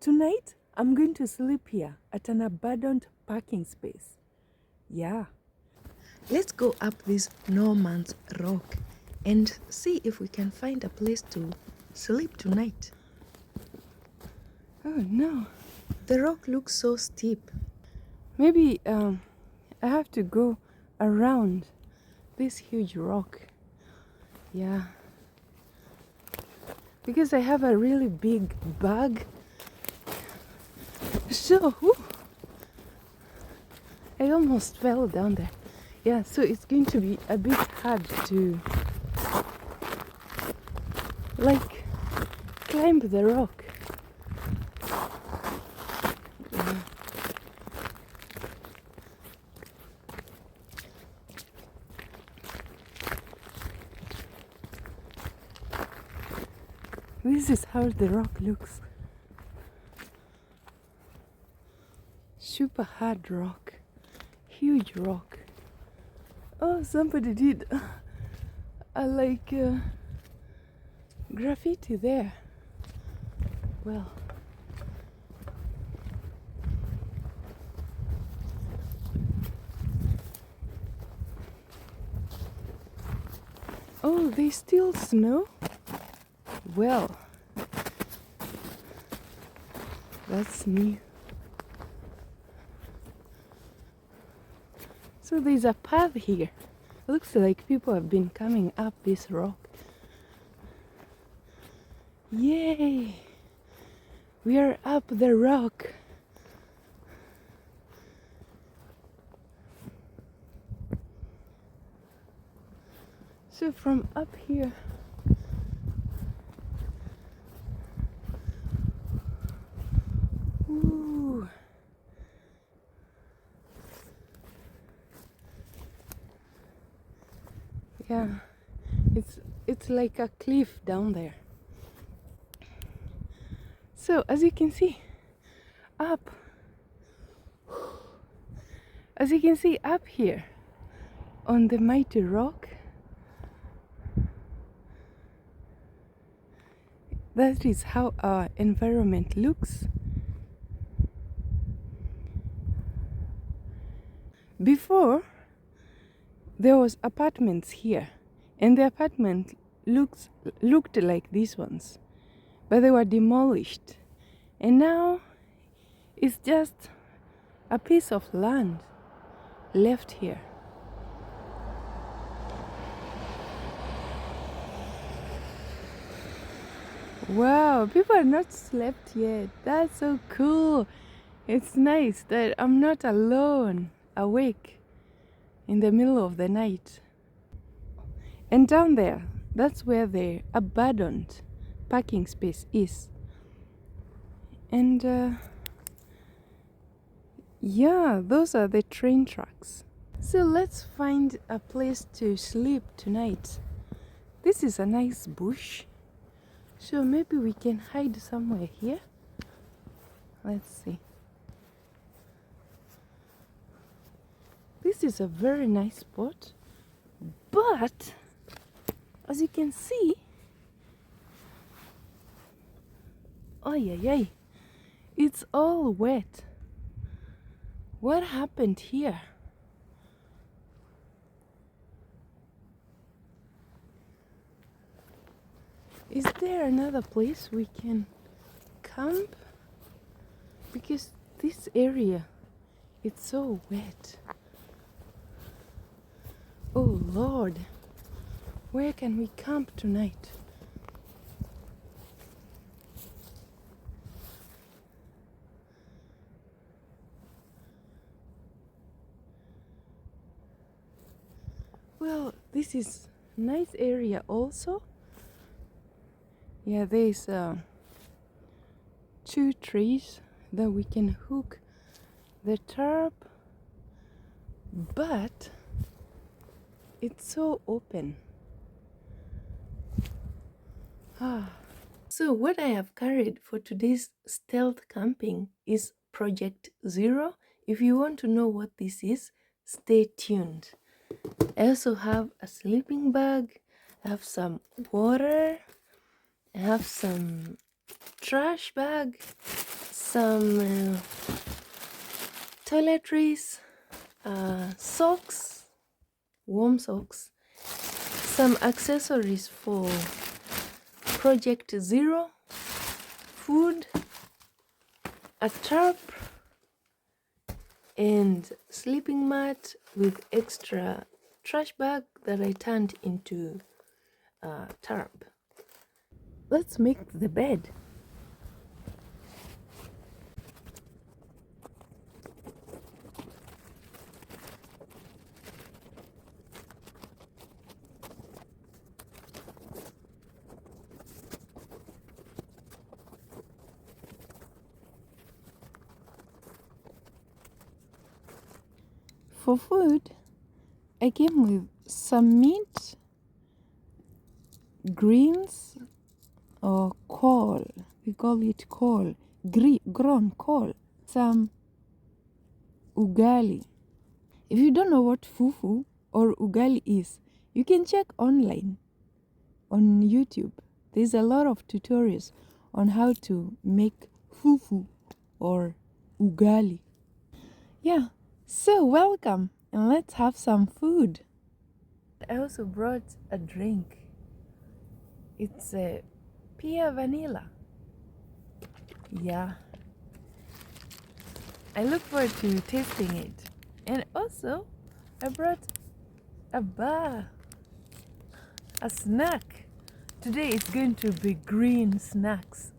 tonight I'm going to sleep here at an abandoned parking space. Yeah. Let's go up this no man's rock and see if we can find a place to sleep tonight. Oh no. The rock looks so steep. Maybe I have to go around this huge rock. Yeah. Because I have a really big bag. So, I almost fell down there. Yeah, so it's going to be a bit hard to like climb the rock. Yeah. This is how the rock looks. Super hard rock. Huge rock. Oh, somebody did a graffiti there. Well, oh, there's still snow? Well, that's new. So there's a path here. Looks like people have been coming up this rock. Yay! We are up the rock. So from up here, ooh. Yeah, it's like a cliff down there. So as you can see, up here on the mighty rock, that is how our environment looks. Before, there was apartments here, and the apartment looked like these ones, but they were demolished, and now it's just a piece of land left here. Wow, people are not slept yet. That's so cool. It's nice that I'm not alone, awake in the middle of the night. And down there, that's where the abandoned parking space is. And yeah, those are the train tracks. So let's find a place to sleep tonight. This is a nice bush, so maybe we can hide somewhere here. Let's see. This is a very nice spot, but as you can see, it's all wet. What happened here? Is there another place we can camp? Because this area, it's so wet. Oh Lord, where can we camp tonight? Well, this is a nice area also. Yeah, there's 2 trees that we can hook the tarp, but it's so open. So what I have carried for today's stealth camping is Project Zero. If you want to know what this is, stay tuned. I also have a sleeping bag, I have some water, I have some trash bag, some toiletries, socks, warm socks, some accessories for Project Zero, food, a tarp, and sleeping mat with extra trash bag that I turned into tarp. Let's make the bed. For food, I came with some meat, greens, or kol. We call it kol, grown kol. Some ugali. If you don't know what fufu or ugali is, you can check online on YouTube. There's a lot of tutorials on how to make fufu or ugali. Yeah, so welcome and let's have some food. I also brought a drink. It's a pure vanilla. Yeah. I look forward to tasting it. And also, I brought a bar, a snack. Today it's going to be green snacks.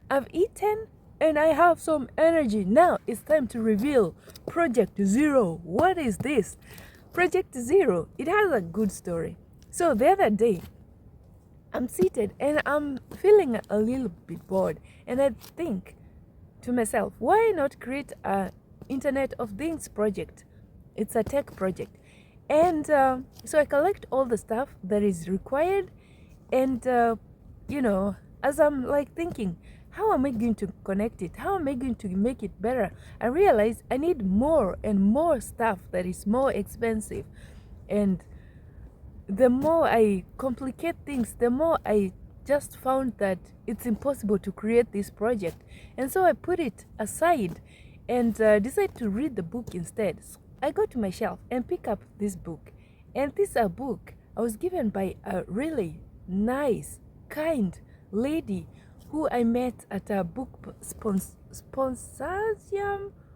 I've eaten and I have some energy. Now it's time to reveal Project Zero. What is this? Project Zero, it has a good story. So the other day, I'm seated and I'm feeling a little bit bored, and I think to myself, why not create an Internet of Things project? It's a tech project. And so I collect all the stuff that is required, and as I'm like thinking, how am I going to connect it? How am I going to make it better? I realize I need more and more stuff that is more expensive. And the more I complicate things, the more I just found that it's impossible to create this project. And so I put it aside and decided to read the book instead. So I go to my shelf and pick up this book. And this is a book I was given by a really nice, kind lady who I met at a book sponsorship,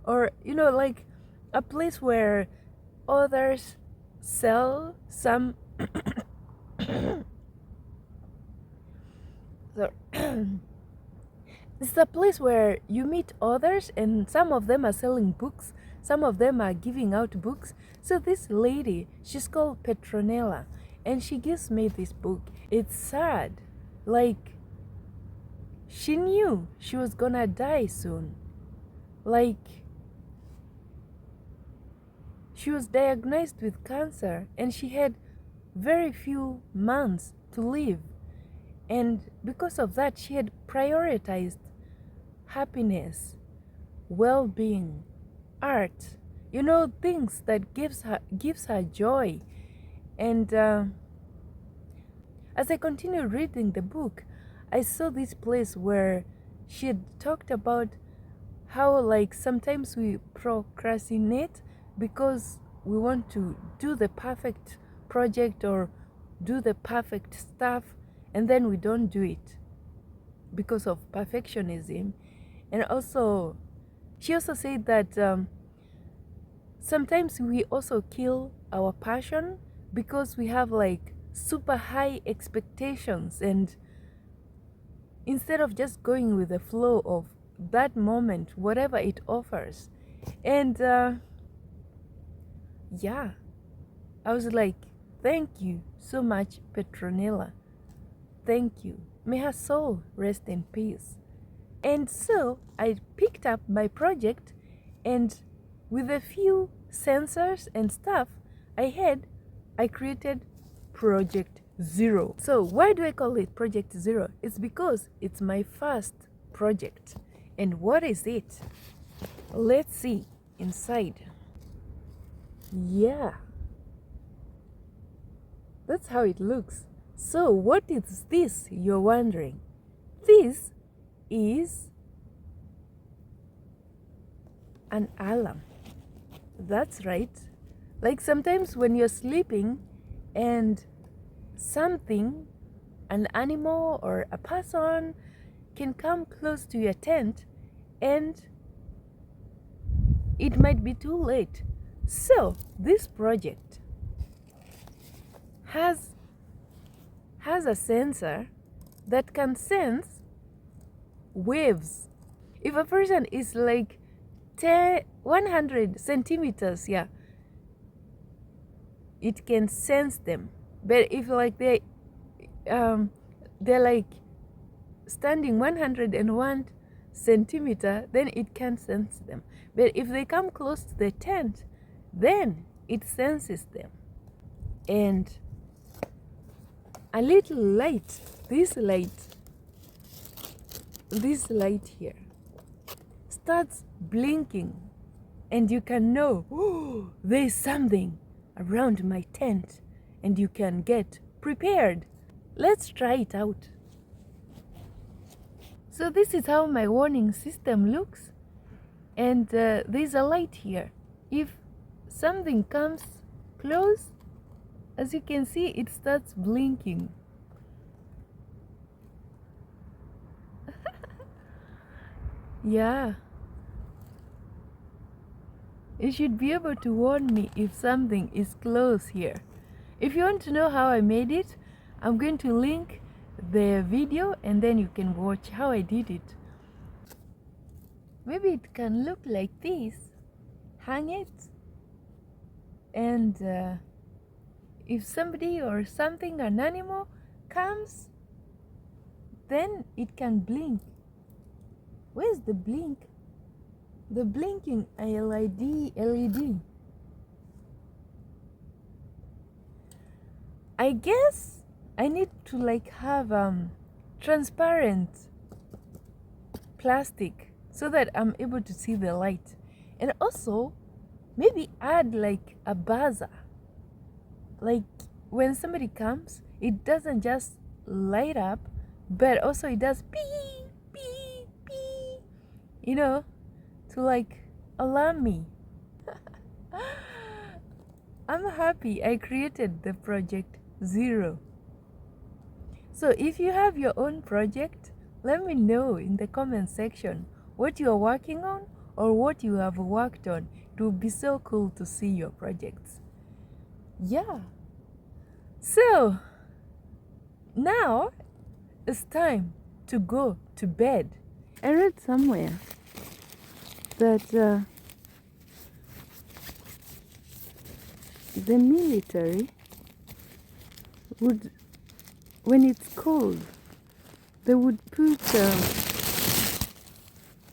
or like a place where authors sell some so it's a place where you meet authors, and some of them are selling books, some of them are giving out books. So this lady, she's called Petronella, and she gives me this book. It's sad, like she knew she was gonna die soon. Like, she was diagnosed with cancer and she had very few months to live. And because of that, she had prioritized happiness, well-being, art, things that gives her joy. And as I continued reading the book, I saw this place where she had talked about how, like, sometimes we procrastinate because we want to do the perfect project or do the perfect stuff, and then we don't do it because of perfectionism. And also, she also said that sometimes we also kill our passion because we have like super high expectations, and instead of just going with the flow of that moment, whatever it offers. And yeah, I was like, thank you so much, Petronella. Thank you. May her soul rest in peace. And so I picked up my project, and with a few sensors and stuff I created Project Zero. So why do I call it Project Zero? It's because it's my first project. And what is it? Let's see inside. Yeah, that's how it looks. So what is this, you're wondering? This is an alarm. That's right. Like sometimes when you're sleeping and something, an animal or a person can come close to your tent and it might be too late. So this project has a sensor that can sense waves. If a person is like 100 centimeters, yeah, it can sense them. But if like they're like standing 101 centimeter, then it can't sense them. But if they come close to the tent, then it senses them. And a little light, this light here starts blinking, and you can know, oh, there's something around my tent, and you can get prepared. Let's try it out. So this is how my warning system looks, and there's a light here. If something comes close, as you can see, it starts blinking. Yeah. It should be able to warn me if something is close here. If you want to know how I made it, I'm going to link the video and then you can watch how I did it. Maybe it can look like this. Hang it, and if somebody or something, an animal comes, then it can blink. Where's the blink? The blinking LED. I guess I need to like have transparent plastic so that I'm able to see the light, and also maybe add like a buzzer. Like when somebody comes, it doesn't just light up, but also it does beep, beep, beep, you know, to like alarm me. I'm happy I created the project 0. So if you have your own project, let me know in the comment section what you are working on or what you have worked on. It would be so cool to see your projects. Yeah. So now it's time to go to bed. I read somewhere that the military would, when it's cold, they would put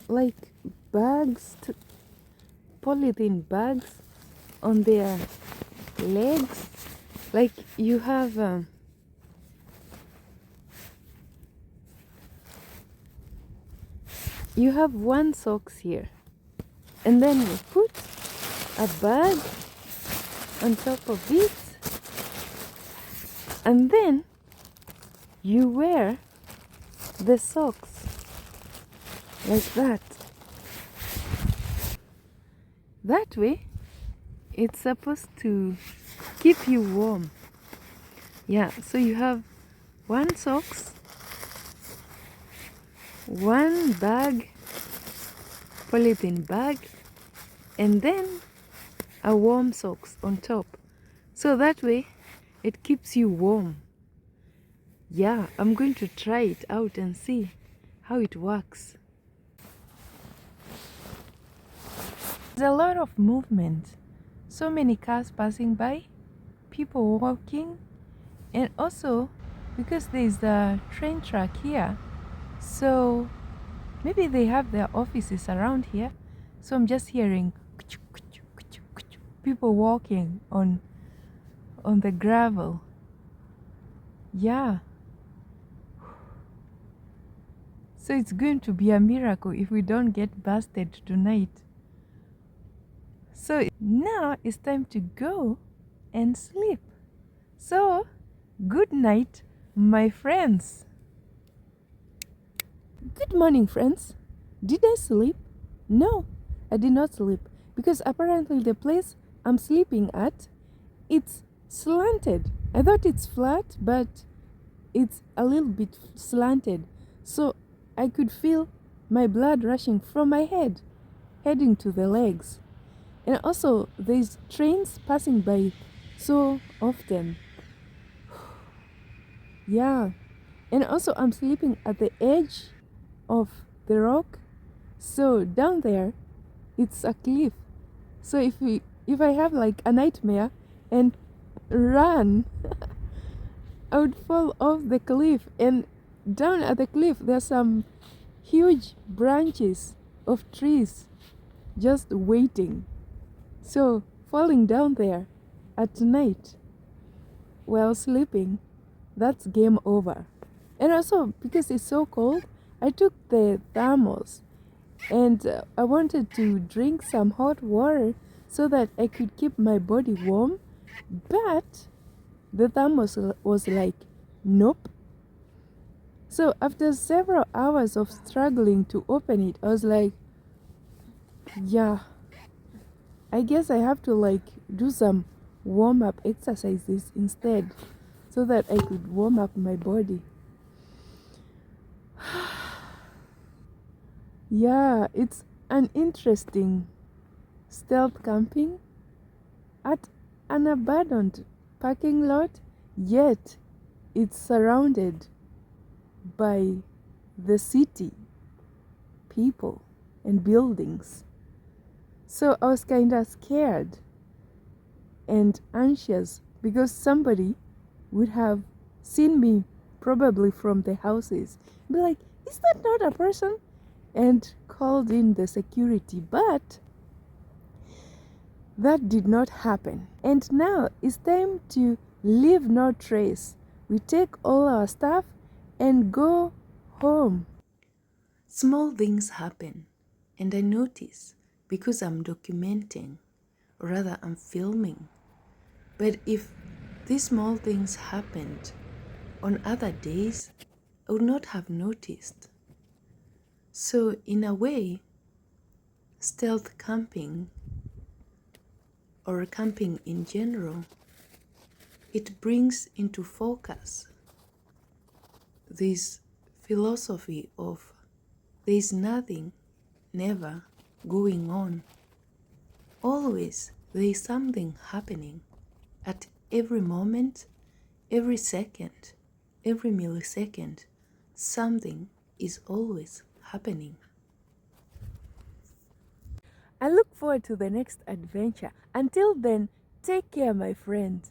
like bags, polythene bags on their legs. Like you have one socks here, and then you put a bag on top of it, and then you wear the socks like that. That way it's supposed to keep you warm. Yeah, so you have one socks, one bag, polythene bag, and then a warm socks on top. So that way it keeps you warm. Yeah, I'm going to try it out and see how it works. There's a lot of movement. So many cars passing by, people walking, and also because there's a train track here, so maybe they have their offices around here. So I'm just hearing people walking on the gravel. Yeah. So it's going to be a miracle if we don't get busted tonight. So now it's time to go and sleep. So good night my friends. Good morning, friends. Did I sleep? No, I did not sleep because apparently the place I'm sleeping at, it's slanted. I thought it's flat, but it's a little bit slanted. So I could feel my blood rushing from my head, heading to the legs. And also, there's trains passing by so often. Yeah. And also, I'm sleeping at the edge of the rock. So down there, it's a cliff. So if I have like a nightmare and run, I would fall off the cliff. And down at the cliff, there's some huge branches of trees just waiting. So falling down there at night while sleeping, that's game over. And also because it's so cold, I took the thermos and I wanted to drink some hot water so that I could keep my body warm, but the thermos was like, nope. So after several hours of struggling to open it, I was like, yeah, I guess I have to like do some warm-up exercises instead so that I could warm up my body. Yeah, it's an interesting stealth camping at an abandoned parking lot, yet it's surrounded by the city, people, and buildings. So I was kind of scared and anxious because somebody would have seen me probably from the houses, be like, is that not a person? And called in the security, but that did not happen. And now it's time to leave no trace. We take all our stuff and go home. Small things happen, and I notice because I'm documenting, or rather I'm filming. But if these small things happened on other days, I would not have noticed. So in a way, stealth camping, or camping in general, it brings into focus this philosophy of there is nothing never going on. Always there is something happening at every moment, every second, every millisecond. Something is always happening. I look forward to the next adventure. Until then, take care, my friend.